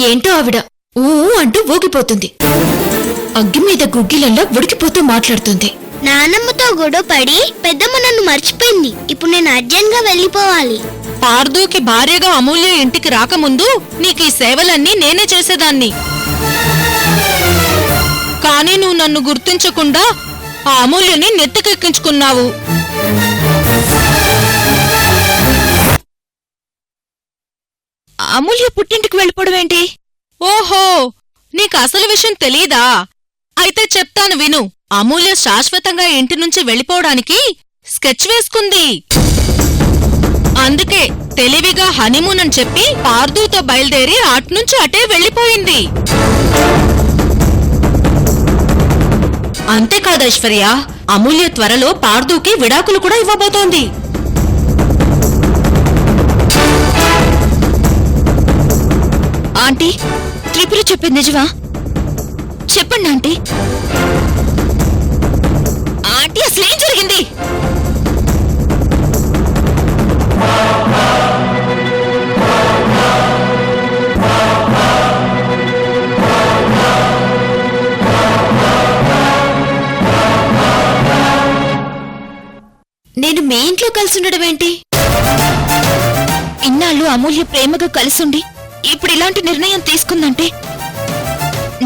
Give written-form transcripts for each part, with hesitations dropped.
ఏంటో ఆవిడ ఊ అంటూ ఊగిపోతుంది. అగ్గి మీద గుగ్గిలంలో ఉడికిపోతూ మాట్లాడుతుంది. నానమ్మతో గొడవ పడి పెద్దమ్మ నన్ను మర్చిపోయింది. ఇప్పుడు నేను అర్జెంట్ గా వెళ్ళిపోవాలి. పార్దూకి భార్యగా అమూల్య ఇంటికి రాకముందు నీకు ఈ సేవలన్నీ నేనే చేసేదాన్ని. కానీ నువ్వు నన్ను గుర్తించకుండా ఆ అమూల్యని నెత్తికెక్కించుకున్నావు. అమూల్య పుట్టింటికి వెళ్ళిపోవడం ఏంటి? ఓహో, నీకు అసలు విషయం తెలీదా? అయితే చెప్తాను విను. అమూల్య శాశ్వతంగా ఇంటి నుంచి వెళ్ళిపోవడానికి స్కెచ్ వేసుకుంది. అందుకే తెలివిగా హనీమూన్ అని చెప్పి పార్దూతో బయలుదేరి అట్నుంచి అటే వెళ్ళిపోయింది. అంతేకాదు ఐశ్వర్య, అమూల్య త్వరలో పార్దూకి విడాకులు కూడా ఇవ్వబోతోంది. ఆంటీ, త్రిపుర చెప్పేది నిజమా? చెప్పండి ఆంటీ. ఆంటీ, అసలేం జరిగింది? నేను మీ ఇంట్లో కలిసి ఉండడం ఏంటి? ఇన్నాళ్ళు అమూల్య ప్రేమగా కలిసుండి ఇప్పుడు ఇలాంటి నిర్ణయం తీసుకుందంటే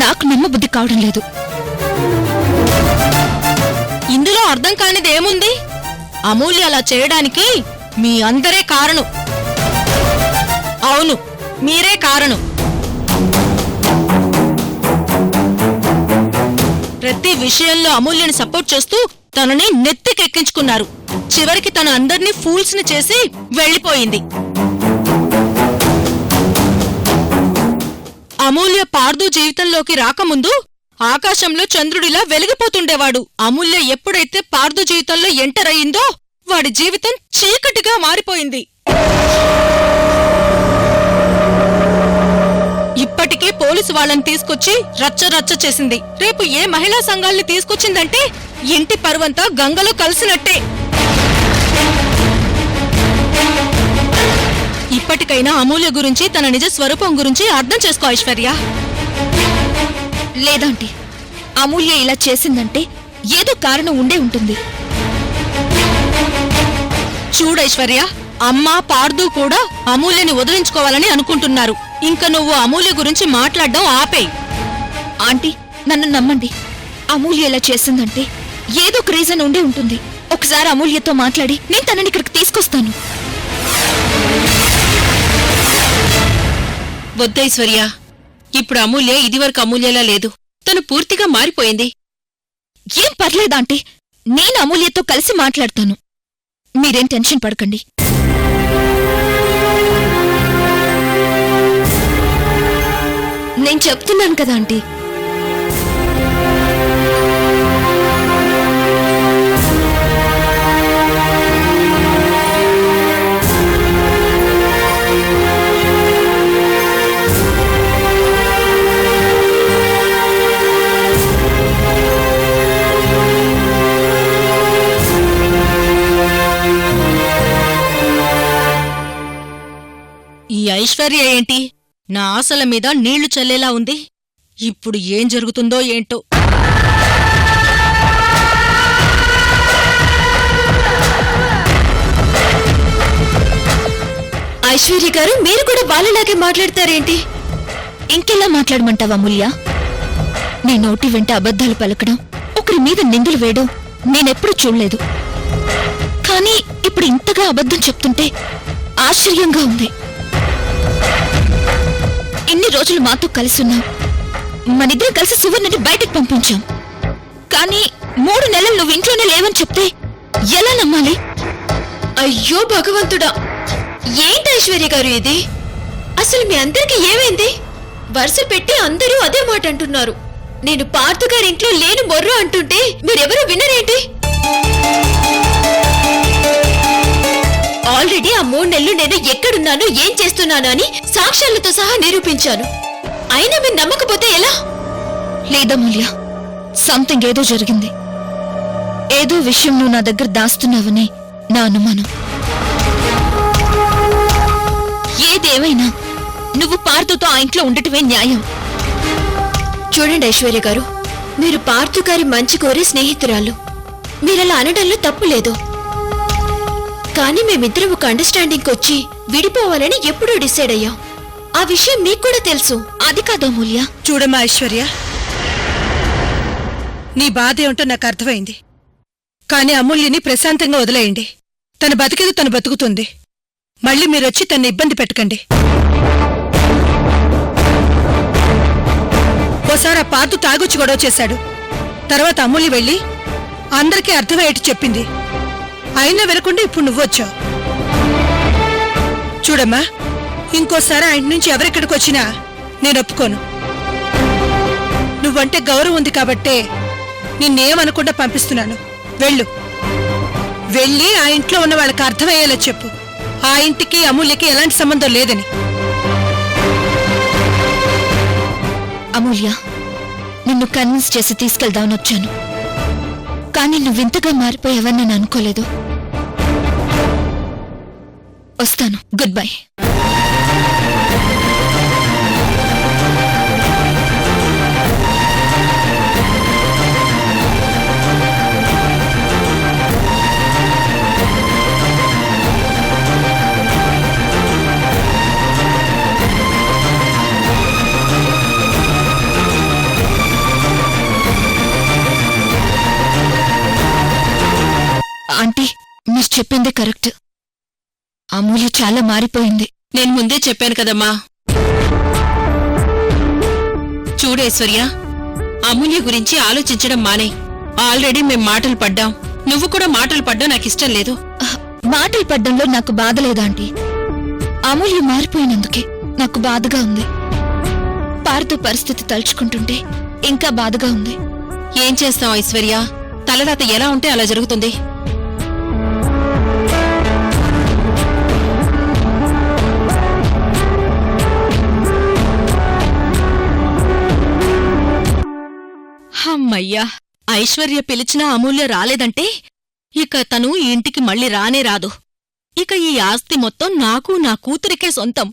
నాకు నమ్మబుద్ధి కావడం లేదు. ఇందులో అర్థం కానిదేముంది? అమూల్య అలా చేయడానికి మీ అందరే కారణం. అవును, మీరే కారణం. ప్రతి విషయంలో అమూల్యని సపోర్ట్ చేస్తూ తనని నెత్తికెక్కించుకున్నారు. చివరికి తన అందర్నీ ఫూల్స్ ని చేసి వెళ్లిపోయింది. అమూల్య పార్దు జీవితంలోకి రాకముందు ఆకాశంలో చంద్రుడిలా వెలిగిపోతుండేవాడు. అమూల్య ఎప్పుడైతే పార్దు జీవితంలో ఎంటర్ అయిందో వాడి జీవితం చీకటిగా మారిపోయింది. ఇప్పటికే పోలీసు వాళ్ళని తీసుకొచ్చి రచ్చరచ్చ చేసింది. రేపు ఏ మహిళా సంఘాల్ని తీసుకొచ్చిందంటే ఇంటి పరువంతా గంగలో కలిసినట్టే. ఇప్పటికైనా అమూల్య గురించి, తన నిజ స్వరూపం గురించి అర్థం చేసుకో ఐశ్వర్య. లేదంటే అమూల్య ఇలా చేసిందంటే ఏదో కారణం ఉండే ఉంటుంది. చూడైశ్వర్య, అమ్మ పార్దు కూడా అమూల్యని వదిలించుకోవాలని అనుకుంటున్నారు. ఇంక నువ్వు అమూల్య గురించి మాట్లాడడం ఆపేయ్. ఆంటీ, నన్ను నమ్మండి. అమూల్య ఇలా చేసిందంటే ఏదో ఒక రీజన్ ఉండే ఉంటుంది. ఒకసారి అమూల్యతో మాట్లాడి నేను తనని ఇక్కడికి తీసుకొస్తాను. వద్దైశ్వర్య, ఇప్పుడు అమూల్య ఇదివరకు అమూల్యలా లేదు. తను పూర్తిగా మారిపోయింది. ఏం పర్లేదు ఆంటీ, నేను అమూల్యతో కలిసి మాట్లాడతాను. మీరేం టెన్షన్ పడకండి. నేను చెప్తున్నాను కదా ఆంటీ. ఈ ఐశ్వర్య ఏంటి నా ఆశల మీద నీళ్లు చల్లేలా ఉంది? ఇప్పుడు ఏం జరుగుతుందో ఏంటో. ఐశ్వర్య గారు, మీరు కూడా వాళ్ళలాగే మాట్లాడతారేంటి? ఇంకెలా మాట్లాడమంటావా అమూల్య? నీ నోటి వెంట అబద్ధాలు పలకడం, ఒకరి మీద నిందలు వేయడం నేనెప్పుడూ చూడలేదు. కానీ ఇప్పుడు ఇంతగా అబద్ధం చెప్తుంటే ఆశ్చర్యంగా ఉంది. ఇన్ని రోజులు మాతో కలిసున్నాం. మనిద్దరం కలిసి సువర్ణని బయటకు పంపించాం. కానీ 3 నెలలు నువ్వు ఇంట్లోనే లేవని చెప్తే ఎలా నమ్మాలి? అయ్యో భగవంతుడా, ఏంటి ఐశ్వర్య గారు ఇది? అసలు మీ అందరికీ ఏమైంది? వరుస పెట్టి అందరూ అదే మాట అంటున్నారు. నేను పార్థు గారి ఇంట్లో లేను బొర్రు అంటుంటే మీరెవరూ వినరేంటి? ఆల్రెడీ ఆ 3 నెలలు నేను ఎక్కడున్నాను, ఏం చేస్తున్నాను అని సాక్ష్యాలతో సహా నిరూపించాను. అయినా మీరు నమ్మకపోతే ఎలా? లేదమూల్య, సంథింగ్ ఏదో జరిగింది. ఏదో విషయం నువ్వు నా దగ్గర దాస్తున్నావని నా అనుమానం. ఏదేమైనా నువ్వు పార్థుతో ఆ ఇంట్లో ఉండటమే న్యాయం. చూడండి ఐశ్వర్య గారు, మీరు పార్థు గారి మంచి కోరే స్నేహితురాలు. మీరలా అనడంలో తప్పు లేదు. కానీ మేమిద్దరం ఒక అండర్స్టాండింగ్ వచ్చి విడిపోవాలని ఎప్పుడూ డిసైడ్ అయ్యాం. ఆ విషయం మీకు కూడా తెలుసు. అది కాదు అమూల్య. చూడమ్మా ఐశ్వర్య, నీ బాధ ఏమిటో నాకు అర్థమైంది. కాని అమూల్యని ప్రశాంతంగా వదిలేయండి. తన బతికేది తను బతుకుతుంది. మళ్ళీ మీరొచ్చి తన్ని ఇబ్బంది పెట్టకండి. ఓసారి ఆ పార్దు తాగొచ్చి గొడవ చేశాడు. తర్వాత అమూల్య వెళ్ళి అందరికీ అర్థమయ్యేట్టు చెప్పింది. అయినా వినకుండా ఇప్పుడు నువ్వొచ్చావు. చూడమ్మా, ఇంకోసారి ఆ ఇంటి నుంచి ఎవరెక్కడికి వచ్చినా నేను ఒప్పుకోను. నువ్వంటే గౌరవం ఉంది కాబట్టే నిన్నేమనకుండా పంపిస్తున్నాను. వెళ్ళు, వెళ్ళి ఆ ఇంట్లో ఉన్న వాళ్ళకి అర్థమయ్యేలా చెప్పు. ఆ ఇంటికి అమూల్యకి ఎలాంటి సంబంధం లేదని. అమూల్య, నిన్ను కన్విన్స్ చేసి తీసుకెళ్దామని వచ్చాను. కానీ నువ్వింతగా మారిపోయావని నేను అనుకోలేదు. వస్తాను. Good bye. ఆంటీ, మీరు చెప్పిందే కరెక్ట్. అమూల్య చాలా మారిపోయింది. నేను ముందే చెప్పాను కదమ్మా. చూడేశ్వర్య, అమూల్య గురించి ఆలోచించడం మానే. ఆల్రెడీ మేం మాటలు పడ్డాం. నువ్వు కూడా మాటలు పడ్డా నాకిష్టం లేదు. మాటలు పడ్డంలో నాకు బాధ లేదాంటీ. అమూల్య మారిపోయినందుకే నాకు బాధగా ఉంది. పార్థు పరిస్థితి తలుచుకుంటుంటే ఇంకా బాధగా ఉంది. ఏం చేస్తాం ఐశ్వర్య, తలరాత ఎలా ఉంటే అలా జరుగుతుంది. అమ్మయ్యా, ఐశ్వర్య పిలిచినా అమూల్య రాలేదంటే ఇక తను ఈ ఇంటికి మళ్ళీ రానే రాదు. ఇక ఈ ఆస్తి మొత్తం నాకు నా కూతురికే సొంతం.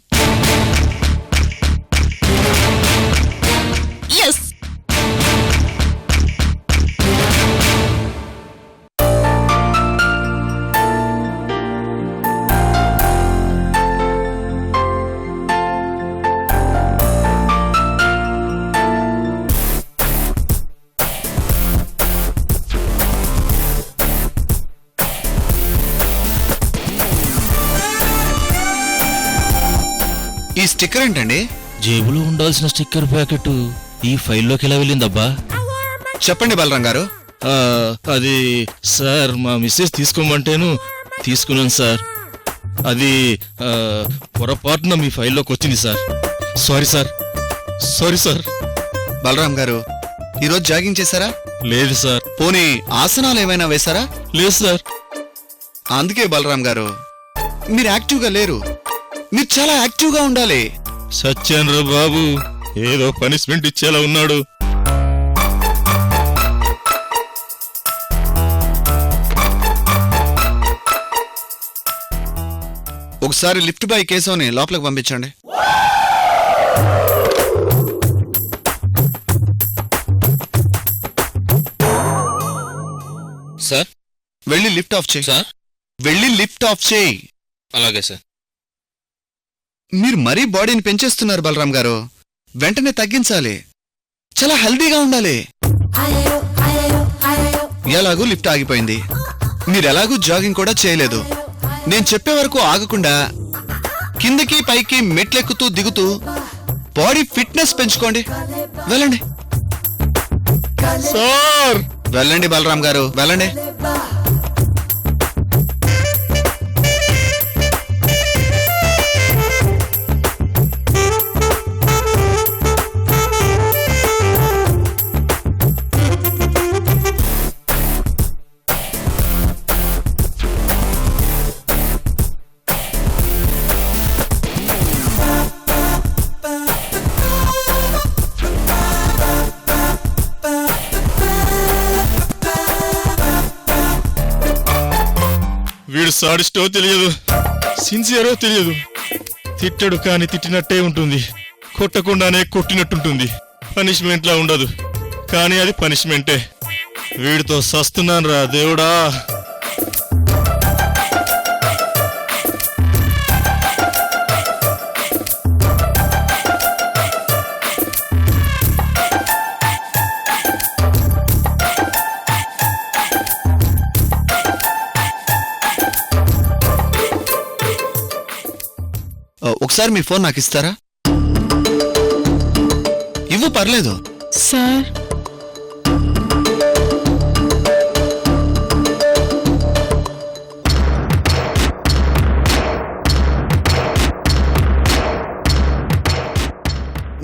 ఎస్. ఈ స్టిక్కర్ ఏంటండి? జేబులో ఉండాల్సిన స్టిక్కర్ ప్యాకెట్ ఈ ఫైల్లోకి ఎలా వెళ్ళిందబ్బా? చెప్పండి బలరాం గారు. అది సార్, మా మిస్సెస్ తీసుకోమంటేను తీసుకున్నాను సార్. అది పొరపాటున మీ ఫైల్లోకి వచ్చింది sir. Sorry sir, sorry sir. Balaram గారు, ఈరోజు జాగింగ్ చేశారా? లేదు సార్. పోనీ ఆసనాలు ఏమైనా వేశారా? లేదు సార్. అందుకే బలరాం గారు, మీరు యాక్టివ్గా లేరు. మీరు చాలా యాక్టివ్గా ఉండాలి. సత్యేంద్ర బాబు ఏదో పనిష్మెంట్ ఇచ్చేలా ఉన్నాడు. ఒకసారి లిఫ్ట్ బాయ్ కేశవ్ని లోపలికి పంపించండి. సార్, వెళ్ళి లిఫ్ట్ ఆఫ్ చేయి. సార్, వెళ్ళి లిఫ్ట్ ఆఫ్ చేయి. అలాగే సార్. మీరు మరీ బాడీని పెంచేస్తున్నారు బలరాం గారు. వెంటనే తగ్గించాలి. చాలా హెల్దీగా ఉండాలి. ఎలాగూ లిఫ్ట్ ఆగిపోయింది. మీరెలాగూ జాగింగ్ కూడా చేయలేదు. నేను చెప్పే వరకు ఆగకుండా కిందకి పైకి మెట్లెక్కుతూ దిగుతూ బాడీ ఫిట్నెస్ పెంచుకోండి. వెళ్ళండి సార్, వెళ్ళండి బలరాం గారు, వెళ్ళండి. వీడు సాడిస్టో తెలియదు, సిన్సియరో తెలియదు. తిట్టడు కాని తిట్టినట్టే ఉంటుంది, కొట్టకుండానే కొట్టినట్టుంటుంది. పనిష్మెంట్లా ఉండదు, కానీ అది పనిష్మెంటే. వీడితో సస్తున్నాను రా దేవుడా. ఒకసారి మీ ఫోన్ నాకు ఇస్తారా? ఇవ్వు, పర్లేదు. సార్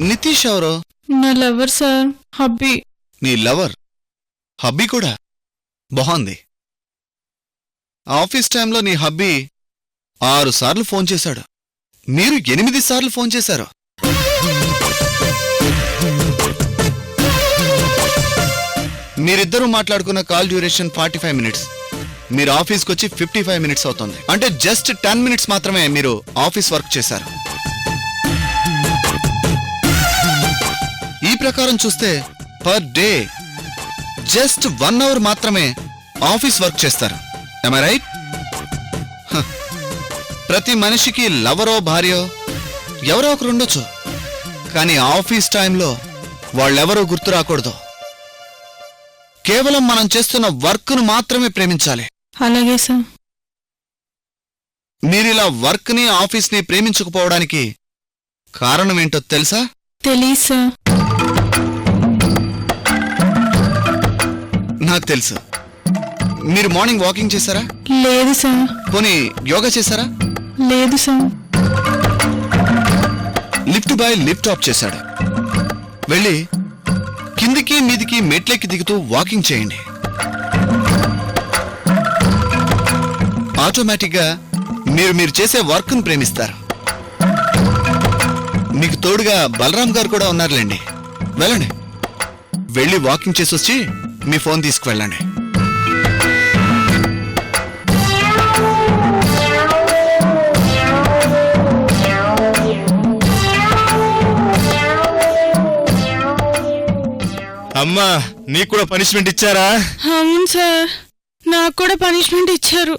నితీష్ ఎవరో? నా లవర్ సార్, హబ్బీ. నీ లవర్? హబ్బీ కూడా బాగుంది. ఆఫీస్ టైంలో నీ హబ్బీ 6 సార్లు ఫోన్ చేశాడు, మీరు 8 సార్లు ఫోన్ చేశారు. మీరిద్దరూ మాట్లాడుకున్న కాల్ డ్యూరేషన్ 45 మినిట్స్. మీరు ఆఫీస్కి వచ్చి 55 మినిట్స్ అవుతుంది. అంటే జస్ట్ 10 మినిట్స్ మాత్రమే మీరు ఆఫీస్ వర్క్ చేశారు. ఈ ప్రకారం చూస్తే పర్ డే జస్ట్ 1 అవర్ మాత్రమే ఆఫీస్ వర్క్ చేస్తారు. am I right? ప్రతి మనిషికి లవరో భార్యో ఎవరో ఒకరు ఉండొచ్చు, కానీ ఆఫీస్ టైంలో వాళ్ళెవరో గుర్తు రాకూడదు. కేవలం మనం చేస్తున్న వర్క్ను మాత్రమే ప్రేమించాలి. అలాగే సార్. మీరిలా వర్క్ని ఆఫీస్ని ప్రేమించకపోవడానికి కారణం ఏంటో తెలుసా? తెలీదు సార్. నాకు తెలుసు. మీరు మార్నింగ్ వాకింగ్ చేశారా? లేదు సార్. పోనీ యోగా చేశారా? లేదు sir. Lift boy lift off చేశాడు. వెళ్ళి కిందికి మీదికి మెట్లెక్కి దిగుతూ వాకింగ్ చేయండి. ఆటోమేటిక్గా మీరు చేసే వర్క్ను ప్రేమిస్తారు. మీకు తోడుగా బలరాం గారు కూడా ఉన్నారులేండి. వెళ్ళండి, వెళ్ళి వాకింగ్ చేసి వచ్చి మీ ఫోన్ తీసుకువెళ్ళండి. అమ్మా, నీకు కూడా పనిష్మెంట్ ఇచ్చారా? అవును సార్, నాకు కూడా పనిష్మెంట్ ఇచ్చారు.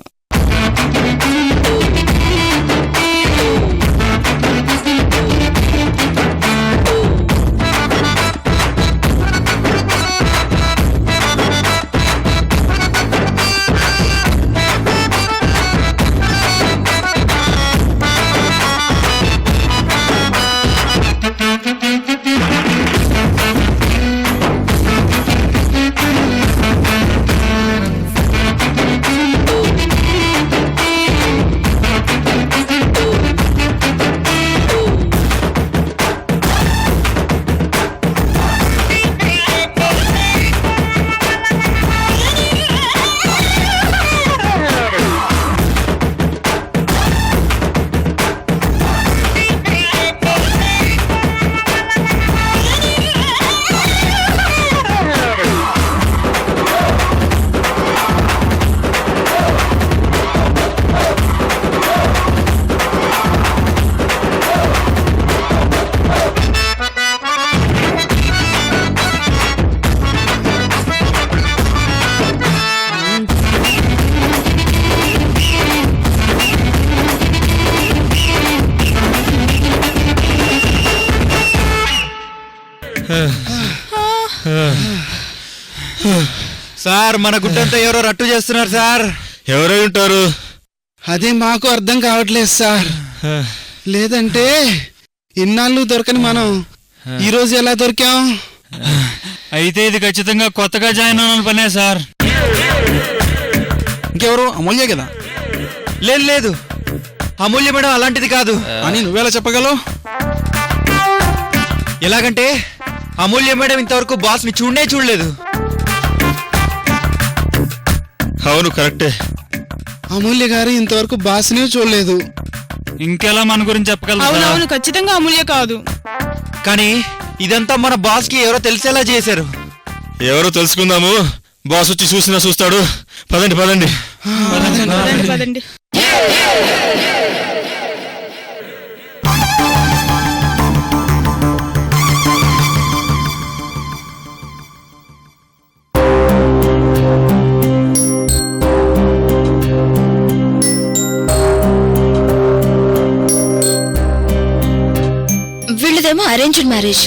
సార్, మన గుడ్డంతా ఎవరో రట్టు చేస్తున్నారు సార్. ఎవరై ఉంటారు? అదే మాకు అర్థం కావట్లేదు సార్. లేదంటే ఇన్నాళ్ళు దొరకని మనం ఈరోజు ఎలా దొరికాం? అయితే ఇది ఖచ్చితంగా కొత్తగా జాయిన్ అయిన పనే సార్. ఇంకెవరు? అమూల్య కదా? లేదు లేదు, అమూల్య మేడం అలాంటిది కాదు అని నువ్వెలా చెప్పగలవు? ఎలాగంటే అమూల్య మేడం ఇంతవరకు బాస్ని చూడలేదు. అవును, కరెక్టే. అమూల్య గారు ఇంతవరకు బాస్నే చూడలేదు. ఇంకెలా మన గురించి చెప్పగలరు? అవునవును, ఖచ్చితంగా అమూల్య కాదు. కానీ ఇదంతా మన బాస్ కి ఎవరో తెలిసేలా చేశారు. ఎవరో తెలుసుకుందాము. బాస్ వచ్చి చూసినా చూస్తాడు. పదండి పదండి. పదండి. Arranged marriage.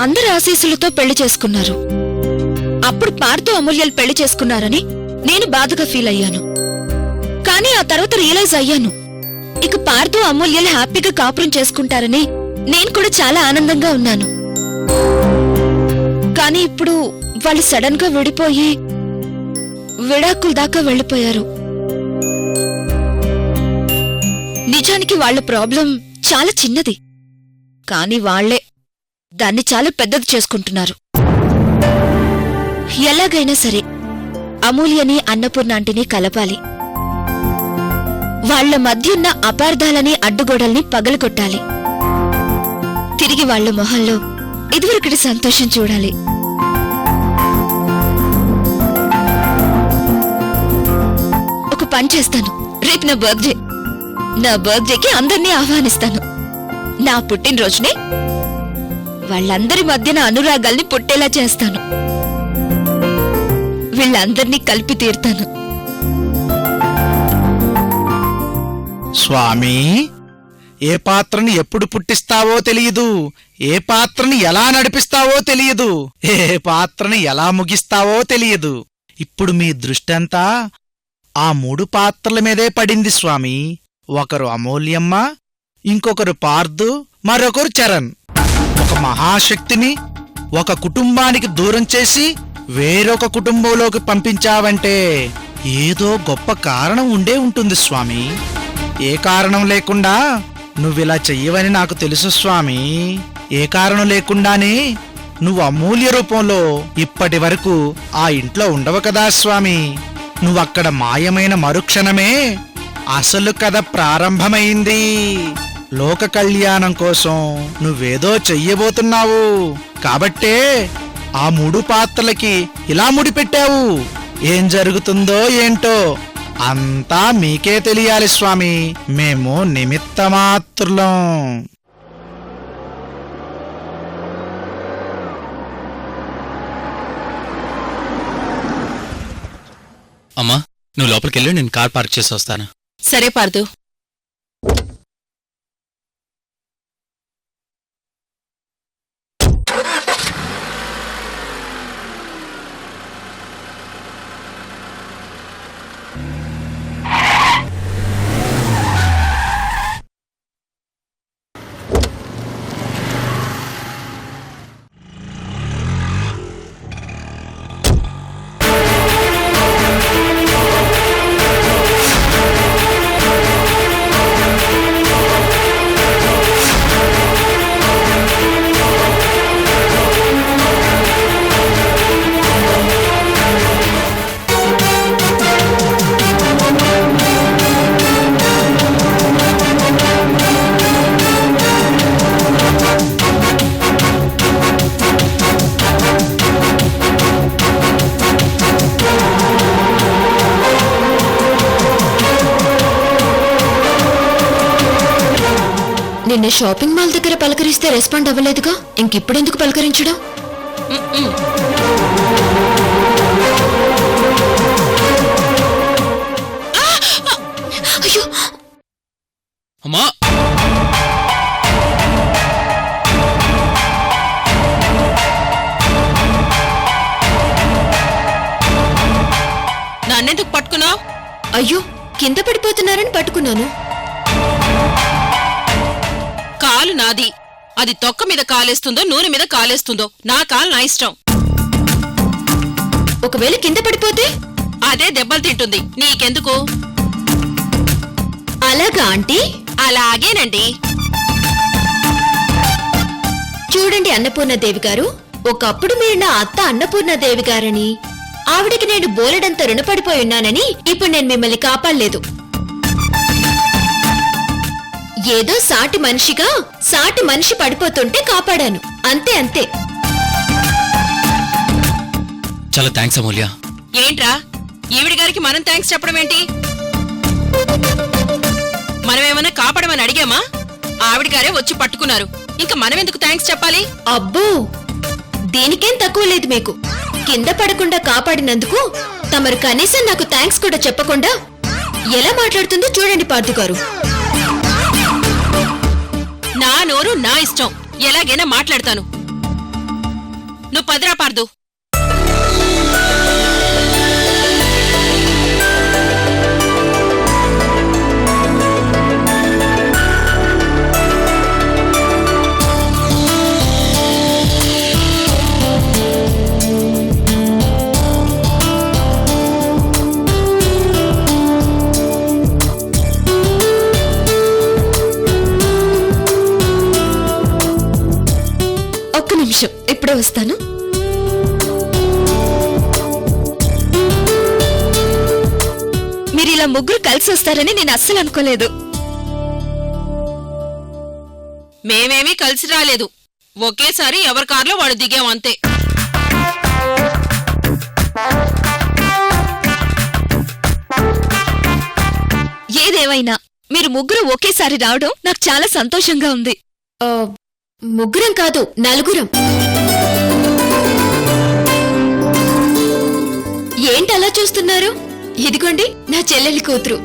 అందరి ఆశీస్సులతో పెళ్లి చేసుకున్నారు. అప్పుడు పార్థు అమూల్యలు పెళ్లి చేసుకున్నారని నేను బాధగా ఫీల్ అయ్యాను. కానీ ఆ తర్వాత రియలైజ్ అయ్యాను, ఇక పార్థు అమూల్యలు హ్యాపీగా కాపురం చేసుకుంటారని నేను కూడా చాలా ఆనందంగా ఉన్నాను. కానీ ఇప్పుడు వాళ్ళు సడన్ గా విడిపోయి విడాకుల దాకా వెళ్లిపోయారు. నిజానికి వాళ్ళ ప్రాబ్లం చాలా చిన్నది, కానీ వాళ్లే దాన్ని చాలా పెద్దది చేసుకుంటున్నారు. ఎలాగైనా సరే అమూల్యని అన్నపూర్ణాంటిని కలపాలి. వాళ్ల మధ్యున్న అపార్థాలని అడ్డుగోడల్ని పగలగొట్టాలి. తిరిగి వాళ్ల మొహంలో ఇదివరకటి సంతోషం చూడాలి. ఒక పని చేస్తాను, రేపు నా బర్త్డేకి అందర్నీ ఆహ్వానిస్తాను. నా పుట్టినరోజునే వాళ్ళందరి మధ్యన అనురాగాల్ని పుట్టేలా చేస్తాను. వీళ్ళందర్నీ కలిపి తీరుతాను. స్వామి, ఏ పాత్రని ఎప్పుడు పుట్టిస్తావో తెలియదు, ఏ పాత్రని ఎలా నడిపిస్తావో తెలియదు, ఏ పాత్రని ఎలా ముగిస్తావో తెలియదు. ఇప్పుడు మీ దృష్టంతా ఆ 3 పాత్రల మీదే పడింది స్వామి. ఒకరు అమూల్యమ్మ, ఇంకొకరు పార్థు, మరొకరు చరణ్. ఒక మహాశక్తిని ఒక కుటుంబానికి దూరం చేసి వేరొక కుటుంబంలోకి పంపించావంటే ఏదో గొప్ప కారణం ఉండే ఉంటుంది స్వామి. ఏ కారణం లేకుండా నువ్విలా చెయ్యవని నాకు తెలుసు స్వామి. ఏ కారణం లేకుండానే నువ్వు అమూల్య రూపంలో ఇప్పటి వరకు ఆ ఇంట్లో ఉండవు కదా స్వామి. నువ్వక్కడ మాయమైన మరుక్షణమే అసలు కథ ప్రారంభమైంది. లోక కళ్యాణం కోసం నువ్వేదో చెయ్యబోతున్నావు కాబట్టే ఆ 3 పాత్రలకి ఇలా ముడిపెట్టావు. ఏం జరుగుతుందో ఏంటో అంతా మీకే తెలియాలి స్వామి. మేము నిమిత్తమాత్రులం. అమ్మా, నువ్వు లోపలికెళ్ళి నేను కార్ పార్క్ చేసి వస్తాను. సరే పార్థు. నిన్న షాపింగ్ మాల్ దగ్గర పలకరిస్తే రెస్పాండ్ అవ్వలేదుగా, ఇంకిప్పుడెందుకు పలకరించడం? అయ్యో అమ్మా, నన్నెందుకు పట్టుకున్నావు? అయ్యో, కింద పడిపోతున్నారని పట్టుకున్నాను. కాలు నాది. అది తొక్క మీద కాలేస్తుందో నూనె మీద కాలేస్తుందో నా కాలు నా ఇష్టం. ఒకవేళ కింద పడిపోతే అదే దెబ్బలు తింటుంది. నీకెందుకు? అలాగా ఆంటీ? అలాగేనండి. చూడండి అన్నపూర్ణదేవి గారు, ఒకప్పుడు మీరు నా అత్త అన్నపూర్ణదేవి గారని, ఆవిడికి నేను బోలెడంత రుణపడిపోయి ఉన్నానని ఇప్పుడు నేను మిమ్మల్ని కాపాడలేదు. ఏదో సాటి మనిషిగా సాటి మనిషి పడిపోతుంటే కాపాడాను, అంతే అంతే. చాలా థ్యాంక్స్ అమూల్య. ఏంట్రా, ఈవిడి గారికి మనం థ్యాంక్స్ చెప్పడం ఏంటి? మనమేమన్నా కాపాడమని అడిగామా? ఆవిడ గారే వచ్చి పట్టుకున్నారు, ఇంకా మనం ఎందుకు థ్యాంక్స్ చెప్పాలి? అబ్బో, దేనికేం తక్కువ లేదు మీకు. కింద పడకుండా కాపాడినందుకు తమరు కనీసం నాకు థ్యాంక్స్ కూడా చెప్పకుండా ఎలా మాట్లాడుతుందో చూడండి పార్థు గారు. నా నోరు నా ఇష్టం. ఎలాగైనా మాట్లాడతాను. నువ్వు పదరా పార్దు. ఒక్క నిమిషం, ఇప్పుడే వస్తాను. మీరు ఇలా ముగ్గురు కలిసి వస్తారని నేను అస్సలు అనుకోలేదు. మేమేమీ కలిసి రాలేదు. ఒకేసారి ఎవరి కార్లో వాడు దిగాం అంతే. ఏదేమైనా మీరు ముగ్గురు ఒకేసారి రావడం నాకు చాలా సంతోషంగా ఉంది. ముగ్గురం కాదు, నలుగురం. ఏంటి అలా చూస్తున్నారు? ఇదిగోండి నా చెల్లెలి కూతురు.